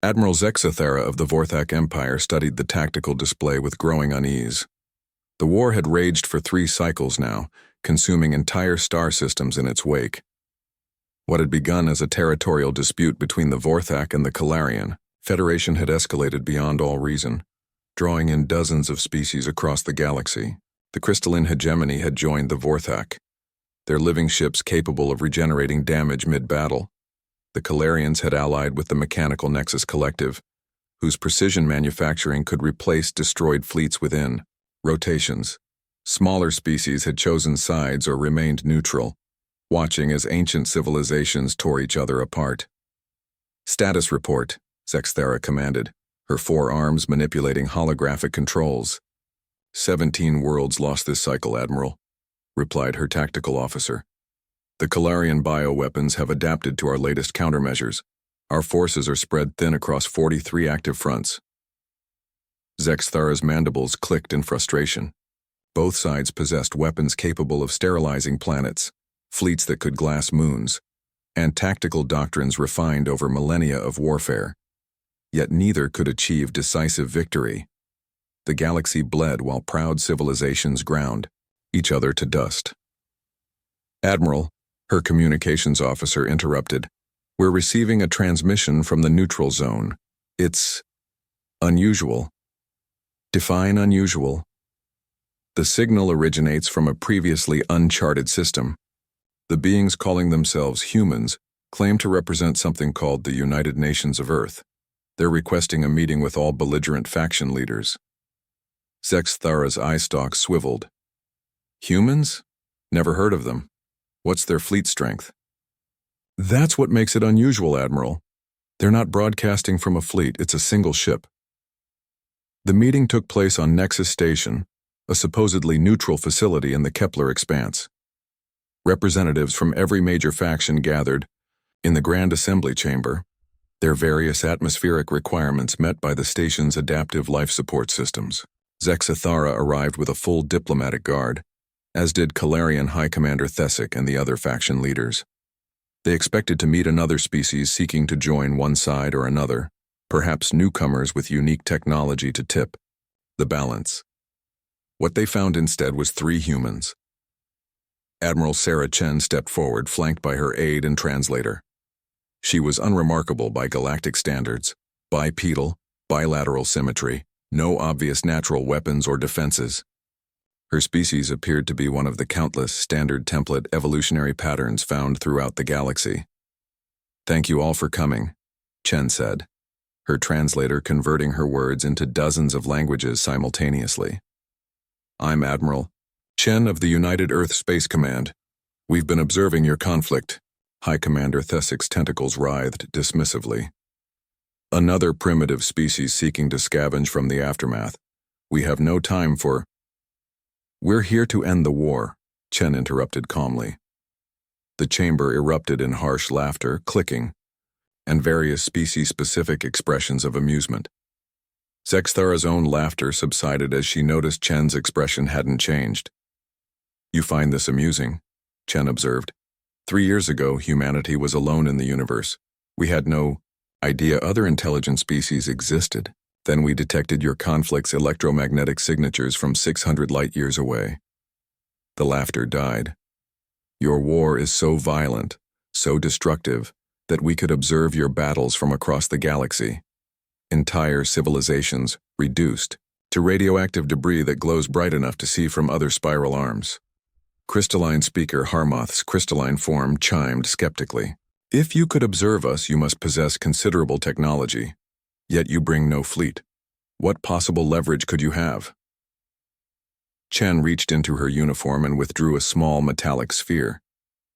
Admiral Zexathera of the Vorthak Empire studied the tactical display with growing unease. The war had raged for 3 cycles now, consuming entire star systems in its wake. What had begun as a territorial dispute between the Vorthak and the Calarian Federation had escalated beyond all reason, drawing in dozens of species across the galaxy. The crystalline hegemony had joined the Vorthak, their living ships capable of regenerating damage mid-battle. The Calarians had allied with the Mechanical Nexus Collective, whose precision manufacturing could replace destroyed fleets within. Rotations. Smaller species had chosen sides or remained neutral, watching as ancient civilizations tore each other apart. "Status report," Zexathera commanded, her 4 arms manipulating holographic controls. 17 worlds lost this cycle, Admiral," replied her tactical officer. "The Calarian bioweapons have adapted to our latest countermeasures. Our forces are spread thin across 43 active fronts." Zexathera's mandibles clicked in frustration. Both sides possessed weapons capable of sterilizing planets, fleets that could glass moons, and tactical doctrines refined over millennia of warfare. Yet neither could achieve decisive victory. The galaxy bled while proud civilizations ground each other to dust. "Admiral," her communications officer interrupted, "we're receiving a transmission from the neutral zone. It's unusual." "Define unusual." "The signal originates from a previously uncharted system. The beings calling themselves humans claim to represent something called the United Nations of Earth. They're requesting a meeting with all belligerent faction leaders." Zexathera's eye stalks swiveled. "Humans? Never heard of them. What's their fleet strength?" "That's what makes it unusual, Admiral. They're not broadcasting from a fleet, it's a single ship." The meeting took place on Nexus Station, a supposedly neutral facility in the Kepler expanse. Representatives from every major faction gathered in the Grand Assembly Chamber, their various atmospheric requirements met by the station's adaptive life support systems. Zexathera arrived with a full diplomatic guard, as did Calarian High Commander Thesic and the other faction leaders. They expected to meet another species seeking to join one side or another, perhaps newcomers with unique technology to tip the balance. What they found instead was 3 humans. Admiral Sarah Chen stepped forward, flanked by her aide and translator. She was unremarkable by galactic standards: bipedal, bilateral symmetry, no obvious natural weapons or defenses. Her species appeared to be one of the countless standard template evolutionary patterns found throughout the galaxy. "Thank you all for coming," Chen said, her translator converting her words into dozens of languages simultaneously. "I'm Admiral Chen of the United Earth Space Command. We've been observing your conflict." High Commander Thesic's tentacles writhed dismissively. "Another primitive species seeking to scavenge from the aftermath. We have no time for—" "We're here to end the war," Chen interrupted calmly. The chamber erupted in harsh laughter, clicking, and various species-specific expressions of amusement. Zexathera's own laughter subsided as she noticed Chen's expression hadn't changed. "You find this amusing," Chen observed. 3 years ago, humanity was alone in the universe. We had no idea other intelligent species existed. Then we detected your conflict's electromagnetic signatures from 600 light-years away." The laughter died. "Your war is so violent, so destructive, that we could observe your battles from across the galaxy. Entire civilizations reduced to radioactive debris that glows bright enough to see from other spiral arms." Crystalline speaker Harmoth's crystalline form chimed skeptically. "If you could observe us, you must possess considerable technology. Yet you bring no fleet. What possible leverage could you have?" Chen reached into her uniform and withdrew a small metallic sphere.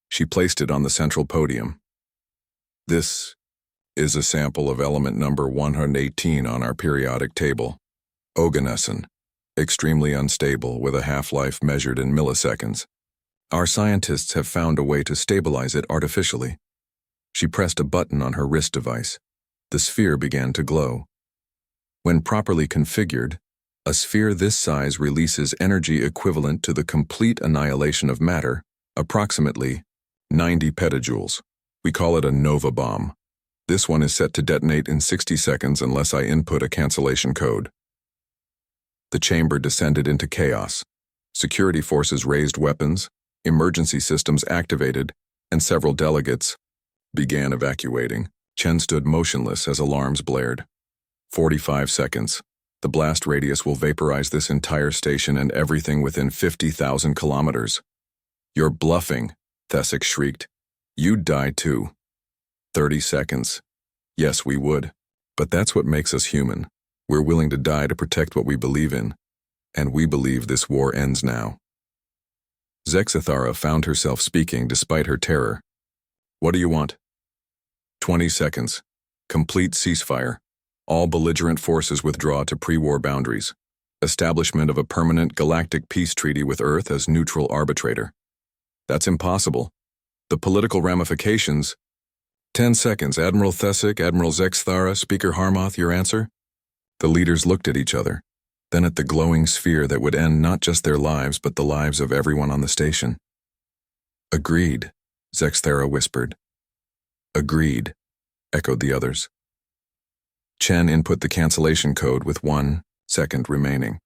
She placed it on the central podium. "This is a sample of element number 118 on our periodic table. Oganescent, extremely unstable with a half-life measured in milliseconds. Our scientists have found a way to stabilize it artificially." She pressed a button on her wrist device. The sphere began to glow. When properly configured, a sphere this size releases energy equivalent to the complete annihilation of matter, approximately 90 petajoules. We call it a nova bomb. This one is set to detonate in 60 seconds unless I input a cancellation code. The chamber descended into chaos. Security forces raised weapons, emergency systems activated, and several delegates began evacuating. Chen stood motionless as alarms blared. 45 seconds. The blast radius will vaporize this entire station and everything within 50,000 kilometers. You're bluffing, Thesic shrieked. You'd die too. 30 seconds. Yes, we would. But that's what makes us human. We're willing to die to protect what we believe in. And we believe this war ends now. Zexithara found herself speaking despite her terror. What do you want? 20 seconds. Complete ceasefire. All belligerent forces withdraw to pre-war boundaries. Establishment of a permanent galactic peace treaty with Earth as neutral arbitrator. That's impossible. The political ramifications. 10 seconds. Admiral Thesic, Admiral Zexithara, Speaker Harmoth, your answer? The leaders looked at each other, then at the glowing sphere that would end not just their lives but the lives of everyone on the station. Agreed, Zexithara whispered. Agreed, echoed the others. Chen input the cancellation code with 1 second remaining.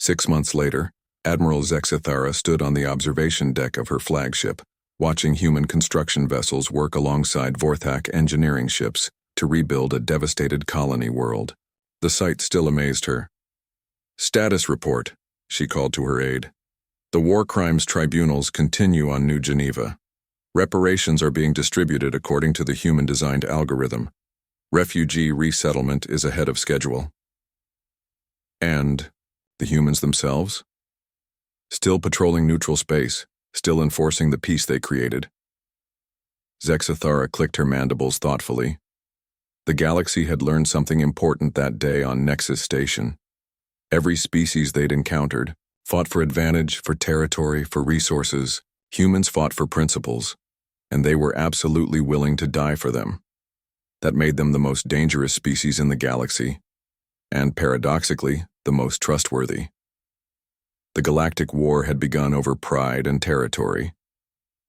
6 months later, Admiral Zexithara stood on the observation deck of her flagship, watching human construction vessels work alongside Vorthak engineering ships to rebuild a devastated colony world. The sight still amazed her. Status report, she called to her aide. The war crimes tribunals continue on New Geneva. Reparations are being distributed according to the human-designed algorithm. Refugee resettlement is ahead of schedule. And the humans themselves? Still patrolling neutral space, still enforcing the peace they created. Zexithara clicked her mandibles thoughtfully. The galaxy had learned something important that day on Nexus Station. Every species they'd encountered fought for advantage, for territory, for resources. Humans fought for principles, and they were absolutely willing to die for them. That made them the most dangerous species in the galaxy, and paradoxically, the most trustworthy. The Galactic War had begun over pride and territory.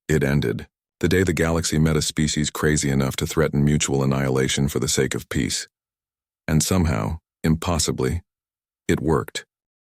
It ended the day the galaxy met a species crazy enough to threaten mutual annihilation for the sake of peace. And somehow, impossibly, it worked.